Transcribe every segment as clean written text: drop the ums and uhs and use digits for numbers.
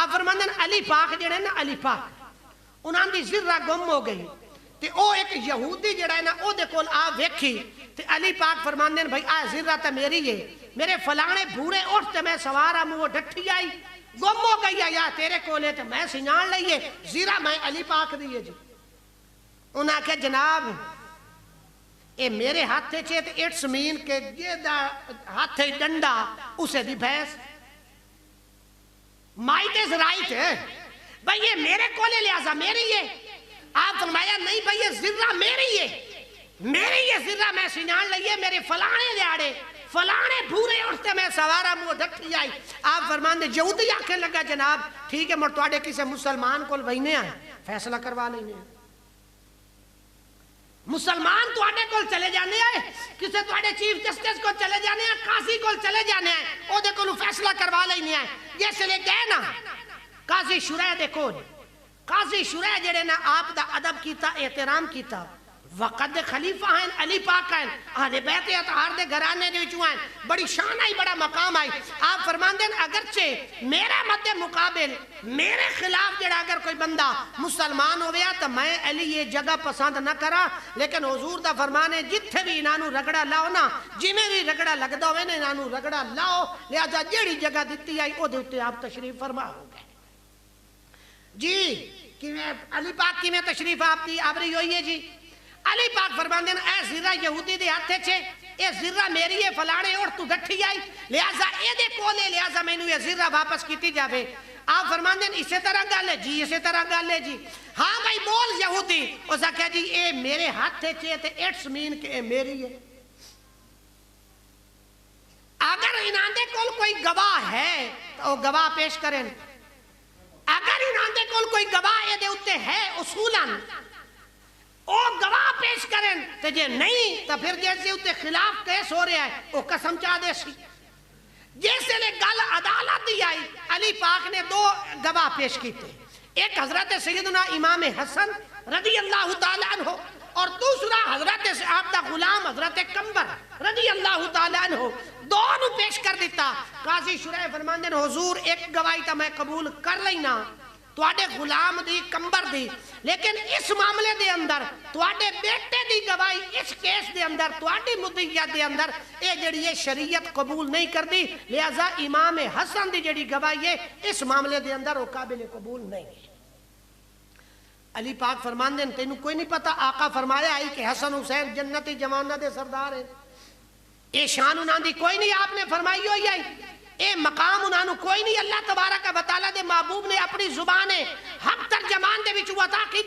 آپ فرماندے علی پاک جڑے نا علی پاک انہاں دی ذرہ گم ہو گئی تے او ایک یہودی جڑا ہے نا او دے کول آ ویکھی تے علی پاک فرماندے بھائی آ ذرہ تے میری ہے میرے فلانے بھورے اٹھ تے میں سوارا منہ ڈٹھی آئی گم ہو گئی یا تیرے کولے تے میں سنجان لئیے ذرہ میں علی پاک دیئے جی انہاں کہ جناب اے میرے ہاتھے چھے تے اٹس مین کے یہ دا ہاتھے ڈنڈا اسے دی بھینس مائٹ از رائٹ ہے بھئی یہ میرے کولے لہذا میری ہے آپ فرمایا نہیں بھئی یہ ذرہ میری ہے میری یہ ذرہ میں سنان لئیے میرے فلانے دیاڑے فلانے بھورے اٹھتے میں سوارا منہ ڈٹھی آئی آپ فرمان دے یہودی آکھیں لگا جناب ٹھیک ہے مرتواڑے کسے مسلمان کول وینے آئے فیصلہ کروا لینے آئے مسلمان تواڑے کول چلے جانے آئے کسے تواڑے چیف جسٹس کو چلے جانے آئے قاضی کول چلے جانے آئے او دے کولو فیصلہ کروا لینے آئے جیسے لے گئے نا قاضی شرح دے کول قاضی شرح جڑے نا آپ دا ادب کیتا احترام کیتا وقت خلیفہ ہیں علی پاک ہیں اہل بیت اطہار دے گھرانے دے وچوں ہیں بڑی شان آئی بڑا مقام آئی آپ فرمان دیں اگرچہ میرے مد مقابل میرے خلاف جڑا اگر کوئی بندہ مسلمان ہو گیا تو میں علی یہ جگہ پسند نہ کرا لیکن حضور دا فرمانے جتھے بھی انہوں رگڑا لاؤ نا جی میں بھی رگڑا لگ دو میں نے انہوں رگڑا لاؤ لہذا جیڑی جگہ دیتی آئی او دیتے آپ تشریف فرما ہو گئے جی علی پاک کی میں تشریف آپ دی آبری ہوئی ہے جی علی پاک فرمان دینا اے ذرہ یہودی دے ہاتھے چھے اے ذرہ میری ہے فلانے اور تو ڈٹھی آئی لہذا اے دے کولے لہذا میں نے یہ ذرہ واپس کیتی جاوے آپ فرمان دینا اسے طرح گا لے جی اسے طرح گا لے جی ہاں بھائی بول یہودی اسا کہا جی اے میرے ہاتھے چھے تے اٹس مین کہ اے میری ہے اگر انہاں دے کول کوئی گواہ ہے تو گواہ پیش کریں اگر انہاں دے کول کوئی گواہ اے دے اتے ہے اصولاً او گواہ پیش کریں تو جے نہیں تو پھر جیسے اتے خلاف کیس ہو رہا ہے او قسم چاہ دے سی جیسے لے گل عدالت دی آئی علی پاک نے دو گواہ پیش کیتے ایک حضرت سیدنا امام حسن رضی اللہ تعالیٰ عنہ اور دوسرا حضرت آپ دا غلام حضرت کمبر رضی اللہ تعالیٰ عنہ دونوں پیش کر دیتا قاضی شرح فرمان دین حضور ایک گواہی تا میں قبول کر لینا تواڈے غلام دی کمبر دی لیکن اس معاملے دے اندر تواڈے بیٹے دی گواہی اس کیس دے اندر تواڈی مدعیت دے اندر اے جڑی یہ شریعت قبول نہیں کر دی لہذا امام حسن دی جڑی گواہی ہے اس معاملے دے اندر وہ قابل قبول نہیں ہے علی پاک فرمان دیں تینوں کوئی نہیں پتا آقا فرمایا آئی کہ حسن حسین جنتی جوانہ دے سردار ہیں اے شان انہاں دی کوئی نہیں آپ نے فرمائی ہوئی آئی اے مقام انہوں کوئی نہیں اللہ تبارک و تعالیٰ دے محبوب نے اپنی زبانیں حق ترجمان دے وچ عطا کی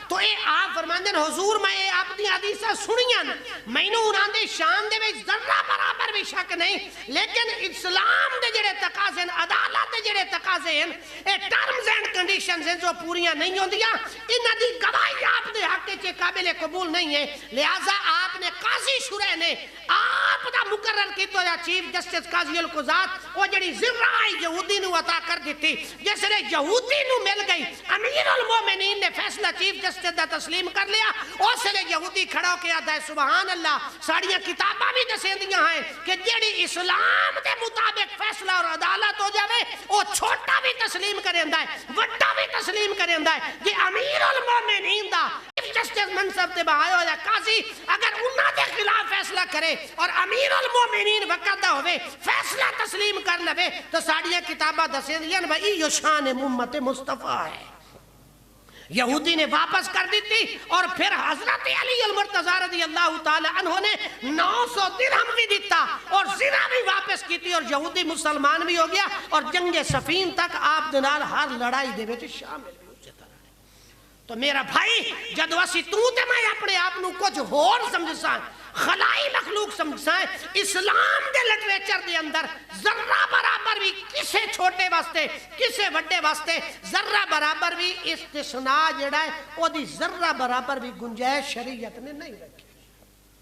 تو اے آپ فرماندے حضور میں اے اپنی حدیثہ سنیاں مینوں انہاں دے شان دے وچ ذرہ برابر بھی شک نہیں لیکن اسلام دے جڑے تقاضے ہیں عدالت دے جڑے تقاضے ہیں اے ٹرمز اینڈ کنڈیشنز ہیں جو پوریاں نہیں ہوندیاں انہاں دی گواہی آپ دے حق وچ قابل قبول نہیں ہے لہذا آپ نے قاضی شرح نے آپ دا مقرر کیتا یا چیف جسٹس قاضی القضات وہ جڑی ذرہ یہودی نو عطا کر دیتی جس نے یہودی نو مل گئی امیر المومنین نے فیصلہ چیف جسٹس دا تسلیم کر لیا اس نے یہودی کھڑا ہو کے آتا ہے سبحان اللہ ساڑیاں کتاباں بھی دسیں دیاں ہیں کہ جڑی اسلام دے مطابق فیصلہ اور عدالت ہو جاوے وہ چھوٹا بھی تسلیم کریں دا ہے وڈا بھی تسلیم کریں دا ہے کہ امیر المومنین دا جسٹس منصب تے بہایا ہویا قاضی اگر انہاں دے خلاف فیصلہ کرے اور امیر المومنین وقت دا ہوئے فیصلہ تسلیم کر لبے تو ساڑیاں کتابہ دسیں دیاں بھئی یہ شان امت مصطفیٰ ہے یہودی نے واپس کر دیتی اور پھر حضرت علی المرتضی رضی اللہ تعالی عنہ نے 900 درہم بھی دیتا اور زرہ بھی واپس کی تھی اور یہودی مسلمان بھی ہو گیا اور جنگ صفین تک آپ دنال ہر لڑائی دے بیٹے شامل بھی اسے طرح تو میرا بھائی جدو اسی تو تے میں اپنے آپنوں کچھ ہور سمجھساں خلائی مخلوق سمجھساں اسلام دے لٹریچر دے اندر ذرہ برابر بھی کسے چھوٹے واسطے کسے وڈے واسطے ذرہ برابر بھی استثناء جڑا ہے وہ دی ذرہ برابر بھی گنجائش شریعت نے نہیں رکھی